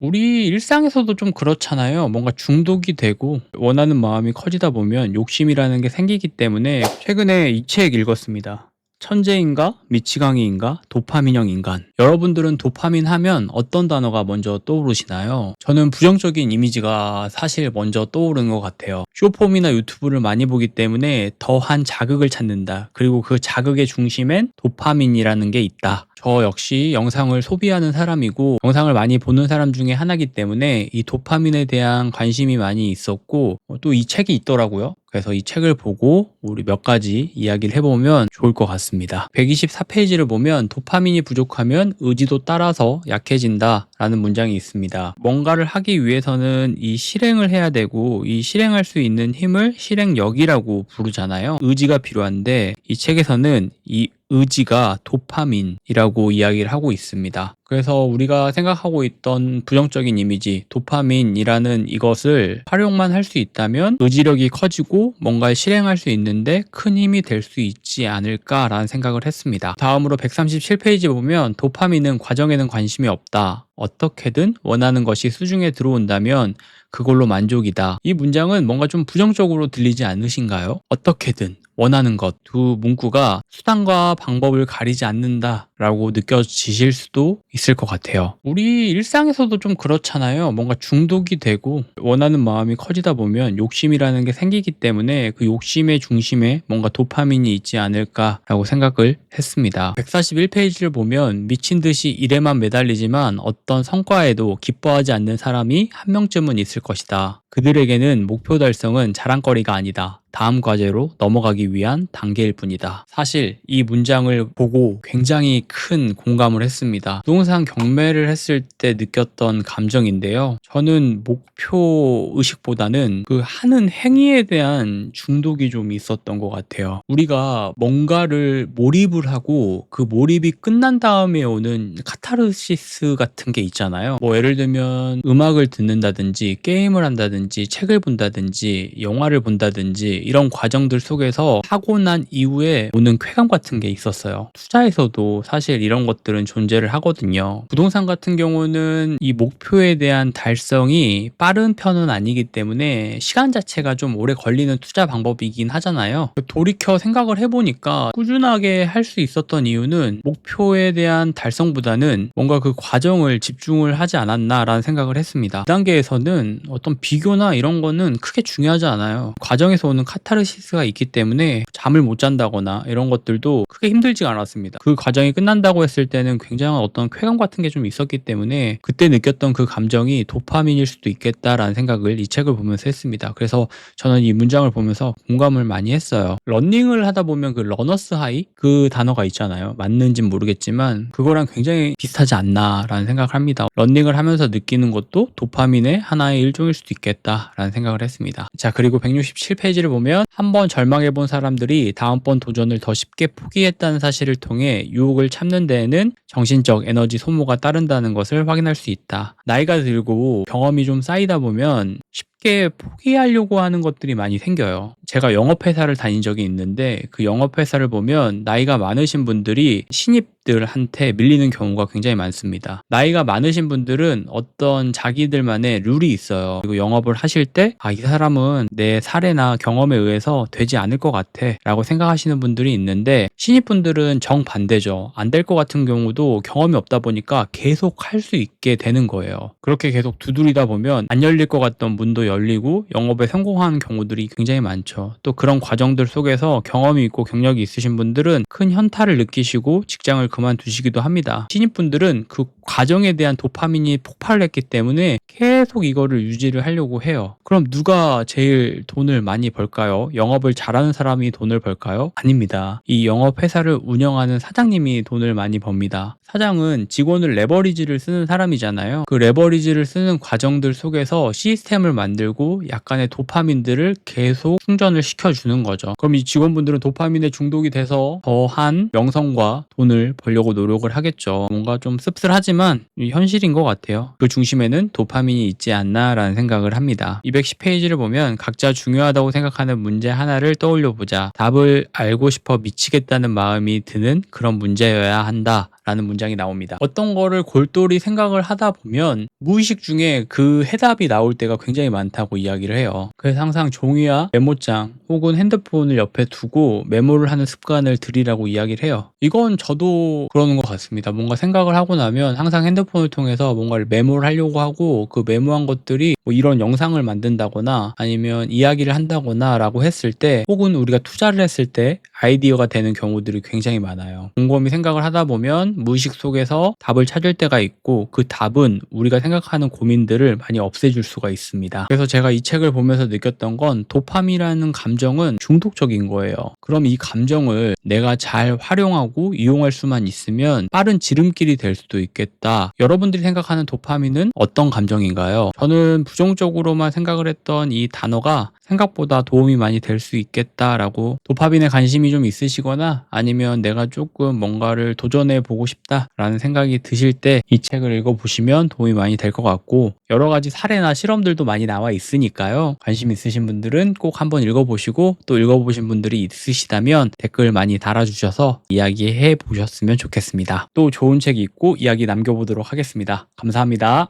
우리 일상에서도 좀 그렇잖아요. 뭔가 중독이 되고 원하는 마음이 커지다 보면 욕심이라는 게 생기기 때문에 최근에 이 책 읽었습니다. 천재인가? 미치광이인가? 도파민형 인간. 여러분들은 도파민 하면 어떤 단어가 먼저 떠오르시나요? 저는 부정적인 이미지가 사실 먼저 떠오르는 것 같아요. 쇼폼이나 유튜브를 많이 보기 때문에 더한 자극을 찾는다. 그리고 그 자극의 중심엔 도파민이라는 게 있다. 저 역시 영상을 소비하는 사람이고 영상을 많이 보는 사람 중에 하나이기 때문에 이 도파민에 대한 관심이 많이 있었고 또 이 책이 있더라고요. 그래서 이 책을 보고 우리 몇 가지 이야기를 해보면 좋을 것 같습니다. 124페이지를 보면 도파민이 부족하면 의지도 따라서 약해진다 라는 문장이 있습니다. 뭔가를 하기 위해서는 이 실행을 해야 되고 이 실행할 수 있는 힘을 실행력이라고 부르잖아요. 의지가 필요한데 이 책에서는 이 의지가 도파민이라고 이야기를 하고 있습니다. 그래서 우리가 생각하고 있던 부정적인 이미지, 도파민이라는 이것을 활용만 할 수 있다면 의지력이 커지고 뭔가를 실행할 수 있는데 큰 힘이 될 수 있지 않을까라는 생각을 했습니다. 다음으로 137페이지 보면 도파민은 과정에는 관심이 없다. 어떻게든 원하는 것이 수중에 들어온다면 그걸로 만족이다. 이 문장은 뭔가 좀 부정적으로 들리지 않으신가요? 어떻게든 원하는 것 두 문구가 수단과 방법을 가리지 않는다라고 느껴지실 수도 있을 것 같아요. 우리 일상에서도 좀 그렇잖아요. 뭔가 중독이 되고 원하는 마음이 커지다 보면 욕심이라는 게 생기기 때문에 그 욕심의 중심에 뭔가 도파민이 있지 않을까라고 생각을 했습니다. 141페이지를 보면 미친 듯이 일에만 매달리지만 어떤 성과에도 기뻐하지 않는 사람이 한 명쯤은 있을 것이다. 그들에게는 목표 달성은 자랑거리가 아니다. 다음 과제로 넘어가기 위한 단계일 뿐이다. 사실 이 문장을 보고 굉장히 큰 공감을 했습니다. 부동산 경매를 했을 때 느꼈던 감정인데요. 저는 목표 의식보다는 그 하는 행위에 대한 중독이 좀 있었던 것 같아요. 우리가 뭔가를 몰입을 하고 그 몰입이 끝난 다음에 오는 카타르시스 같은 게 있잖아요. 뭐 예를 들면 음악을 듣는다든지 게임을 한다든지 책을 본다든지 영화를 본다든지 이런 과정들 속에서 하고 난 이후에 오는 쾌감 같은 게 있었어요. 투자에서도 사실 이런 것들은 존재를 하거든요. 부동산 같은 경우는 이 목표에 대한 달성이 빠른 편은 아니기 때문에 시간 자체가 좀 오래 걸리는 투자 방법이긴 하잖아요. 돌이켜 생각을 해보니까 꾸준하게 할 수 있었던 이유는 목표에 대한 달성보다는 뭔가 그 과정을 집중을 하지 않았나라는 생각을 했습니다. 그 단계에서는 어떤 비교나 이런 거는 크게 중요하지 않아요. 과정에서 오는 카타르시스가 있기 때문에 잠을 못 잔다거나 이런 것들도 크게 힘들지가 않았습니다. 그 과정이 끝난다고 했을 때는 굉장한 어떤 쾌감 같은 게 좀 있었기 때문에 그때 느꼈던 그 감정이 도파민일 수도 있겠다라는 생각을 이 책을 보면서 했습니다. 그래서 저는 이 문장을 보면서 공감을 많이 했어요. 러닝을 하다 보면 그 러너스 하이 그 단어가 있잖아요. 맞는지는 모르겠지만 그거랑 굉장히 비슷하지 않나라는 생각을 합니다. 러닝을 하면서 느끼는 것도 도파민의 하나의 일종일 수도 있겠다라는 생각을 했습니다. 자, 그리고 167페이지를 보면 한번 절망해본 사람들이 다음번 도전을 더 쉽게 포기했다는 사실을 통해 유혹을 참는 데에는 정신적 에너지 소모가 따른다는 것을 확인할 수 있다. 나이가 들고 경험이 좀 쌓이다 보면 쉽게 포기하려고 하는 것들이 많이 생겨요. 제가 영업회사를 다닌 적이 있는데 그 영업회사를 보면 나이가 많으신 분들이 신입들한테 밀리는 경우가 굉장히 많습니다. 나이가 많으신 분들은 어떤 자기들만의 룰이 있어요. 그리고 영업을 하실 때 이 사람은 내 사례나 경험에 의해서 되지 않을 것 같아 라고 생각하시는 분들이 있는데 신입분들은 정반대죠. 안 될 것 같은 경우도 경험이 없다 보니까 계속 할 수 있게 되는 거예요. 그렇게 계속 두드리다 보면 안 열릴 것 같던 문도 열리고 영업에 성공하는 경우들이 굉장히 많죠. 또 그런 과정들 속에서 경험이 있고 경력이 있으신 분들은 큰 현타를 느끼시고 직장을 그만두시기도 합니다. 신입분들은 그 과정에 대한 도파민이 폭발을 했기 때문에 계속 이거를 유지를 하려고 해요. 그럼 누가 제일 돈을 많이 벌까요? 영업을 잘하는 사람이 돈을 벌까요? 아닙니다. 이 영업 회사를 운영하는 사장님이 돈을 많이 법니다. 사장은 직원을 레버리지를 쓰는 사람이잖아요. 그 레버리지를 쓰는 과정들 속에서 시스템을 만들고 약간의 도파민들을 계속 충전을 시켜주는 거죠. 그럼 이 직원분들은 도파민에 중독이 돼서 더한 명성과 돈을 벌려고 노력을 하겠죠. 뭔가 좀 씁쓸하지만 현실인 것 같아요. 그 중심에는 도파민이 있지 않나라는 생각을 합니다. 210페이지를 보면 각자 중요하다고 생각하는 문제 하나를 떠올려 보자. 답을 알고 싶어 미치겠다는 마음이 드는 그런 문제여야 한다 라는 문장이 나옵니다. 어떤 거를 골똘히 생각을 하다 보면 무의식 중에 그 해답이 나올 때가 굉장히 많다고 이야기를 해요. 그래서 항상 종이와 메모장 혹은 핸드폰을 옆에 두고 메모를 하는 습관을 들이라고 이야기를 해요. 이건 저도 그러는 것 같습니다. 뭔가 생각을 하고 나면 항상 핸드폰을 통해서 뭔가를 메모를 하려고 하고, 그 메모한 것들이 뭐 이런 영상을 만든다거나 아니면 이야기를 한다거나 라고 했을 때, 혹은 우리가 투자를 했을 때 아이디어가 되는 경우들이 굉장히 많아요. 곰곰이 생각을 하다 보면 무의식 속에서 답을 찾을 때가 있고, 그 답은 우리가 생각하는 고민들을 많이 없애줄 수가 있습니다. 그래서 제가 이 책을 보면서 느꼈던 건, 도파민이라는 감정은 중독적인 거예요. 그럼 이 감정을 내가 잘 활용하고 이용할 수만 있으면 빠른 지름길이 될 수도 있겠다. 여러분들이 생각하는 도파민은 어떤 감정인가요? 저는 부정적으로만 생각을 했던 이 단어가 생각보다 도움이 많이 될 수 있겠다라고, 도파민에 관심이 좀 있으시거나 아니면 내가 조금 뭔가를 도전해 보고 싶다라는 생각이 드실 때 이 책을 읽어보시면 도움이 많이 될 것 같고, 여러 가지 사례나 실험들도 많이 나와 있으니까요. 관심 있으신 분들은 꼭 한번 읽어보시고, 또 읽어보신 분들이 있으시다면 댓글 많이 달아주셔서 이야기해 보셨으면 좋겠습니다. 또 좋은 책이 있고 이야기 남겨보도록 하겠습니다. 감사합니다.